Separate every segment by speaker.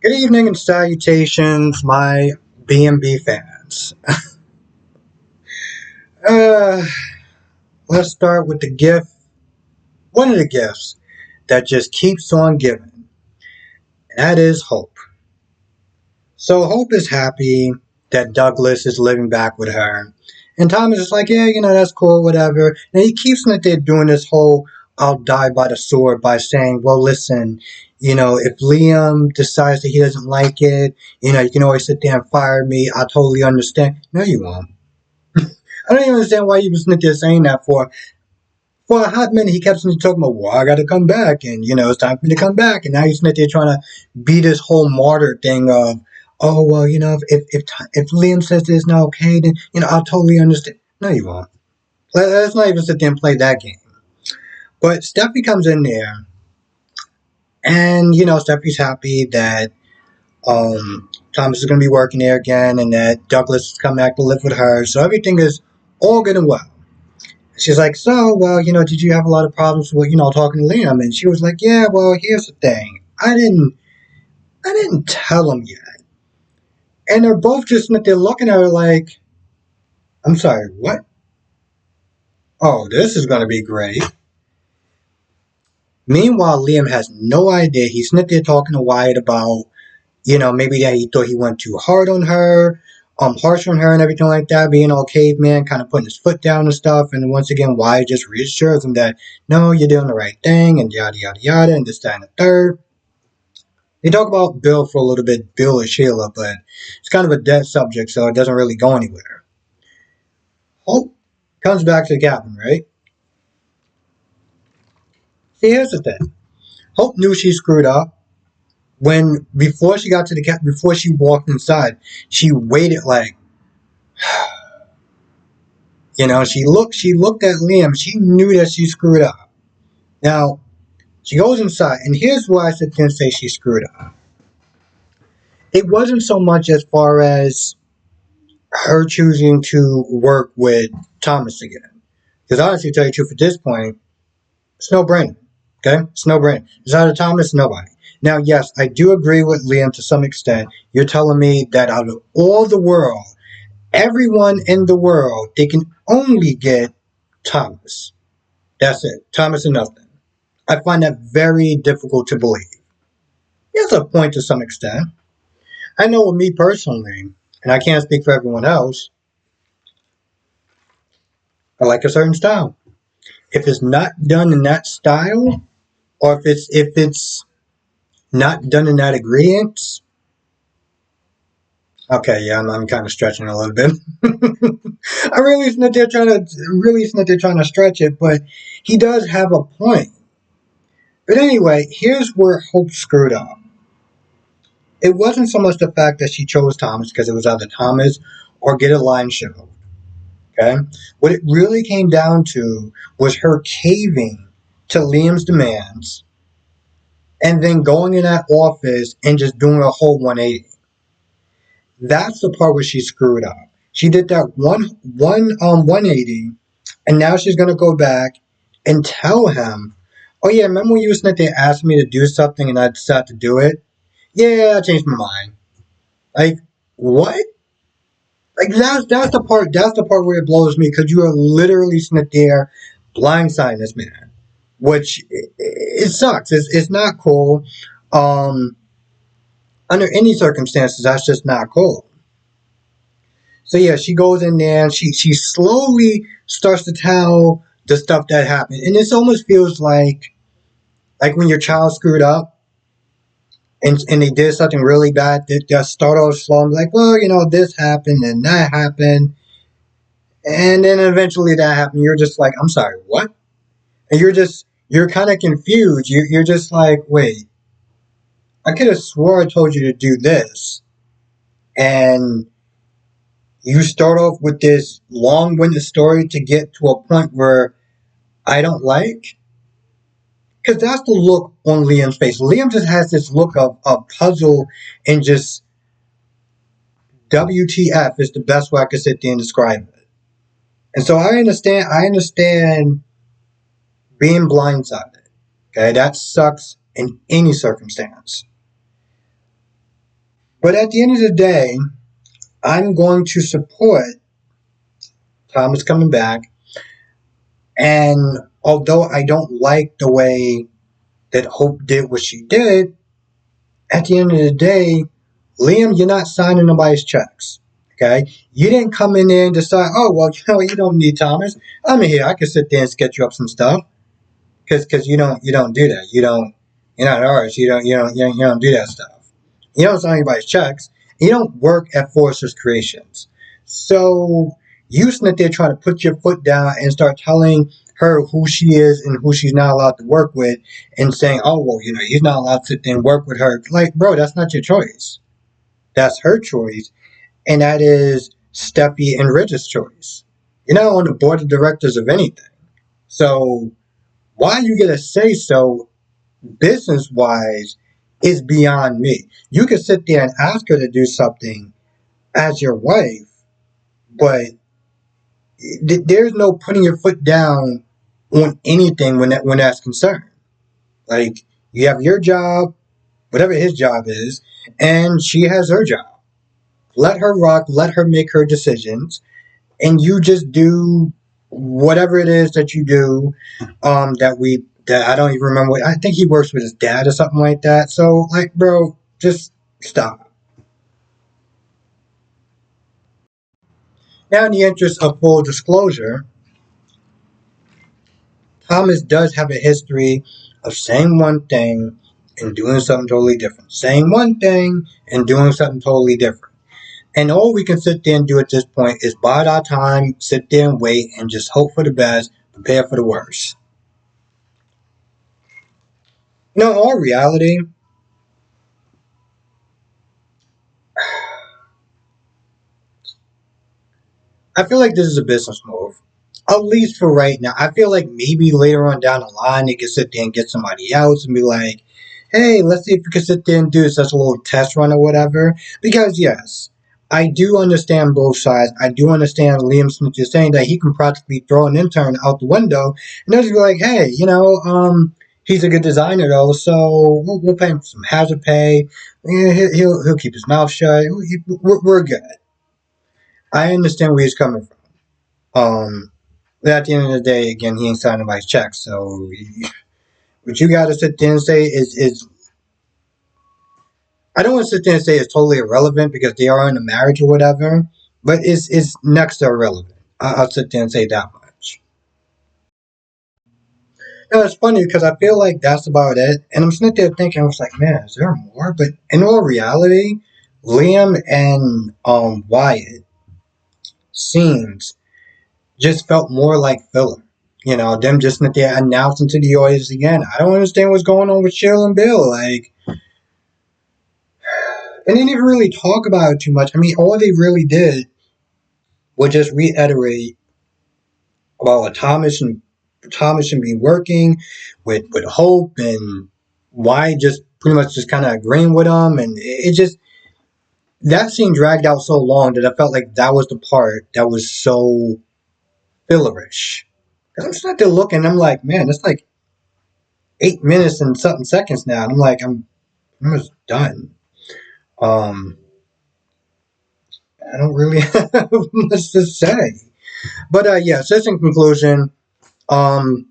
Speaker 1: Good evening and salutations, my B&B fans. Uh, let's start with the gift, one of the gifts that just keeps on giving, and that is hope. So Hope is happy that Douglas is living back with her, and Thomas is like, yeah, that's cool, whatever. And he keeps like they're doing this whole "I'll die by the sword" by saying, well, listen, if Liam decides that he doesn't like it, you can always sit there and fire me. I totally understand. No, you won't. I don't even understand why he was sitting there saying that for a hot minute. He kept talking about, well, I got to come back, and it's time for me to come back. And now he's sitting there trying to be this whole martyr thing of, oh well, if Liam says it's not okay, then I'll totally understand. No, you won't. Let's not even sit there and play that game. But Steffi comes in there, and Steffi's happy that Thomas is going to be working there again, and that Douglas is coming back to live with her. So everything is all good and well. She's like, so, well, did you have a lot of problems with, talking to Liam? And she was like, yeah, well, here's the thing. I didn't tell him yet. And they're both just, they're looking at her like, I'm sorry, what? Oh, this is going to be great. Meanwhile, Liam has no idea. He's sitting there talking to Wyatt about, maybe that he thought he went too hard on her, harsh on her and everything like that, being all caveman, kind of putting his foot down and stuff. And once again, Wyatt just reassures him that, no, you're doing the right thing, and yada, yada, yada, and this, that, and the third. They talk about Bill for a little bit, Bill or Sheila, but it's kind of a dead subject, so it doesn't really go anywhere. Hope comes back to the cabin, right? See, here's the thing. Hope knew she screwed up when before she got to the cabin, before she walked inside, she waited like, she looked at Liam. She knew that she screwed up. Now she goes inside, and here's why I sit there and say she screwed up. It wasn't so much as far as her choosing to work with Thomas again. Because honestly, to tell you the truth, at this point, it's no brainer. Okay? It's no brainer. It's either Thomas, nobody. Now, yes, I do agree with Liam to some extent. You're telling me that out of all the world, everyone in the world, they can only get Thomas. That's it. Thomas and nothing. I find that very difficult to believe. There's a point to some extent. I know with me personally, and I can't speak for everyone else, I like a certain style. If it's not done in that style, or if it's not done in that ingredients, okay, yeah, I'm kind of stretching a little bit. I really isn't there trying to stretch it, but he does have a point. But anyway, here's where Hope screwed up. It wasn't so much the fact that she chose Thomas because it was either Thomas or get a line show. Okay, what it really came down to was her caving to Liam's demands, and then going in that office and just doing a whole 180. That's the part where she screwed up. She did that one 180, and now she's gonna go back and tell him, "Oh yeah, remember when you was there asking me to do something and I decided to do it? Yeah, I changed my mind." Like what? Like that's the part where it blows me because you are literally sitting there blindsiding this man, which it sucks. It's not cool. Um, Under any circumstances, that's just not cool. So yeah, she goes in there and she slowly starts to tell the stuff that happened, and this almost feels like when your child screwed up and they did something really bad. They start off slow and be like, well, this happened and that happened, and then eventually that happened. You're just like, I'm sorry, what? And you're kind of confused. You're just like, wait, I could have swore I told you to do this, and you start off with this long-winded story to get to a point where I don't like. Because that's the look on Liam's face. Liam just has this look of puzzle and just WTF is the best way I could sit there and describe it. And so I understand being blindsided. Okay, that sucks in any circumstance. But at the end of the day, I'm going to support Thomas coming back. And although I don't like the way that Hope did what she did, at the end of the day, Liam, you're not signing nobody's checks. Okay? You didn't come in there and decide, oh, well, you know what, you don't need Thomas. I'm here. I can sit there and sketch you up some stuff. Because you don't do that. You're not ours. You don't do that stuff. You don't sign anybody's checks. You don't work at Forrester's Creations. So you sit there trying to put your foot down and start telling her who she is and who she's not allowed to work with, and saying, oh, well, he's not allowed to sit there and work with her. Like, bro, that's not your choice. That's her choice. And that is Steffi and Ridge's choice. You're not on the board of directors of anything. So why you get a say so business wise is beyond me. You could sit there and ask her to do something as your wife, but there's no putting your foot down on anything when that's concerned. Like, you have your job, whatever his job is, and she has her job. Let her rock, let her make her decisions, and you just do whatever it is that you do. That I don't even remember. I think he works with his dad or something like that. So, like, bro, just stop. Now, in the interest of full disclosure, Thomas does have a history of saying one thing and doing something totally different. Saying one thing and doing something totally different. And all we can sit there and do at this point is bide our time, sit there and wait, and just hope for the best, prepare for the worst. In all reality, I feel like this is a business move. At least for right now. I feel like maybe later on down the line they can sit there and get somebody else and be like, hey, let's see if we can sit there and do such a little test run or whatever. Because yes, I do understand both sides. I do understand Liam Smith is saying that he can practically throw an intern out the window and they'll just be like, hey, he's a good designer though, so we'll pay him some hazard pay. Yeah, he'll keep his mouth shut. We're good. I understand where he's coming from. But at the end of the day, again, he ain't signing nobody's check. So what you got to sit there and say is I don't want to sit there and say it's totally irrelevant because they are in a marriage or whatever, but it's next to irrelevant. I'll sit there and say that much. Now, it's funny because I feel like that's about it. And I'm sitting there thinking, I was like, man, is there more? But in all reality, Liam and Wyatt scenes just felt more like filler. Them just sitting there announcing to the audience again. I don't understand what's going on with Cheryl and Bill. Like, and they didn't really talk about it too much. I mean, all they really did was just reiterate about what Thomas should be working with Hope, and why just pretty much just kind of agreeing with them, and it just that scene dragged out so long that I felt like that was the part that was so fillerish. Because I'm sitting there looking, I'm like, man, it's like 8 minutes and something seconds now, and I'm like, I'm almost done. Um, I don't really have much to say. But yeah, so in conclusion, um,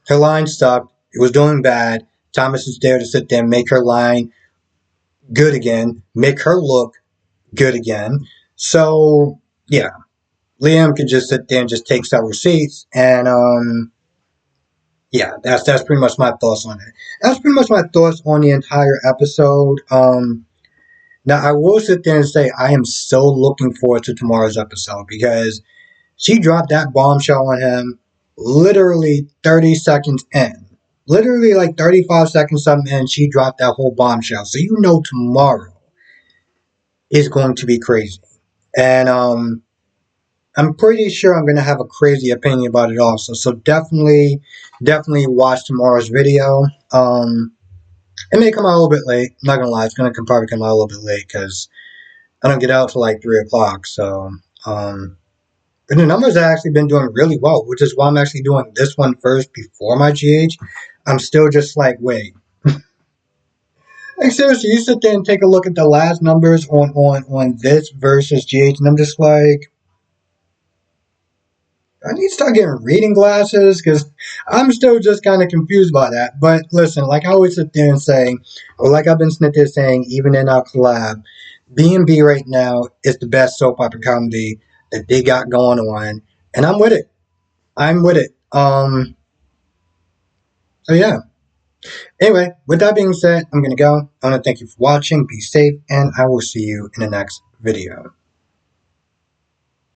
Speaker 1: her line stopped. It was doing bad. Thomas is there to sit there and make her line good again, make her look good again. So yeah, Liam could just sit there and just take several seats, and yeah, that's pretty much my thoughts on it. That's pretty much my thoughts on the entire episode. Now I will sit there and say I am so looking forward to tomorrow's episode because she dropped that bombshell on him literally 30 seconds in. Literally like 35 seconds something in, she dropped that whole bombshell. So tomorrow is going to be crazy. And I'm pretty sure I'm going to have a crazy opinion about it also. So definitely watch tomorrow's video. It may come out a little bit late. I'm not going to lie. It's going to probably come out a little bit late because I don't get out till like 3 o'clock. So, but the numbers have actually been doing really well, which is why I'm actually doing this one first before my GH. I'm still just like, wait. Like seriously, you sit there and take a look at the last numbers on this versus GH, and I'm just like, I need to start getting reading glasses because I'm still just kind of confused by that. But listen, like I always sit there and say, or like I've been sitting there saying, even in our collab, B&B right now is the best soap opera comedy that they got going on, and I'm with it. I'm with it. So yeah. Anyway, with that being said, I'm gonna go. I want to thank you for watching. Be safe, and I will see you in the next video.